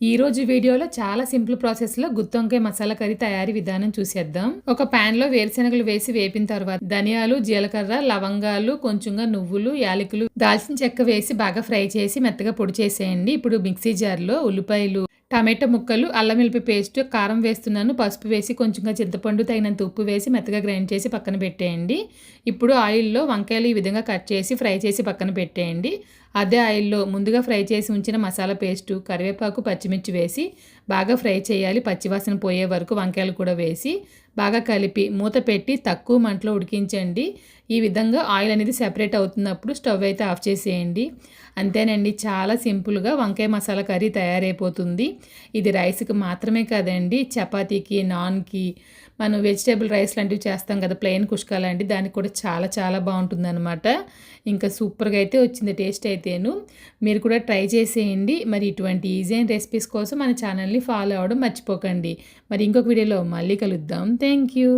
ఈ రోజు వీడియోలో చాలా సింపుల్ ప్రాసెస్లో గుత్తొంకాయ మసాలా కర్రీ తయారీ విధానం చూసేద్దాం. ఒక ప్యాన్లో వేరుశనగలు వేసి వేపిన తర్వాత ధనియాలు, జీలకర్ర, లవంగాలు, కొంచెంగా నువ్వులు, యాలకులు, దాల్చిన చెక్క వేసి బాగా ఫ్రై చేసి మెత్తగా పొడి చేసేయండి. ఇప్పుడు మిక్సీ జార్లో ఉల్లిపాయలు, టమాటో ముక్కలు, అల్లం వెల్లుల్లి పేస్ట్, కారం వేస్తున్నాను, పసుపు వేసి కొంచెంగా చింతపండు తగినంత ఉప్పు వేసి మెత్తగా గ్రైండ్ చేసి పక్కన పెట్టేయండి. ఇప్పుడు ఆయిల్లో వంకాయలు ఈ విధంగా కట్ చేసి ఫ్రై చేసి పక్కన పెట్టేయండి. అదే ఆయిల్లో ముందుగా ఫ్రై చేసి ఉంచిన మసాలా పేస్టు, కరివేపాకు, పచ్చిమిర్చి వేసి బాగా ఫ్రై చేయాలి. పచ్చివాసన పోయే వరకు వంకాయలు కూడా వేసి బాగా కలిపి మూత పెట్టి తక్కువ మంటలో ఉడికించండి. ఈ విధంగా ఆయిల్ అనేది సెపరేట్ అవుతున్నప్పుడు స్టవ్ అయితే ఆఫ్ చేసేయండి. అంతేనండి, చాలా సింపుల్గా వంకాయ మసాలా కర్రీ తయారైపోతుంది. ఇది రైస్కి మాత్రమే కాదండి, చపాతీకి, నాన్కి, మనం వెజిటేబుల్ రైస్ లాంటివి చేస్తాం కదా, ప్లెయిన్ కుష్కా లాంటి దానికి కూడా చాలా చాలా బాగుంటుందన్నమాట. ఇంకా సూపర్గా అయితే వచ్చింది టేస్ట్ అయితేను. మీరు కూడా ట్రై చేసేయండి. మరి ఇటువంటి ఈజీ అయిన రెసిపీస్ కోసం మన ఛానల్ని ఫాలో అవ్వడం మర్చిపోకండి. మరి ఇంకొక వీడియోలో మళ్ళీ కలుద్దాం. Thank you.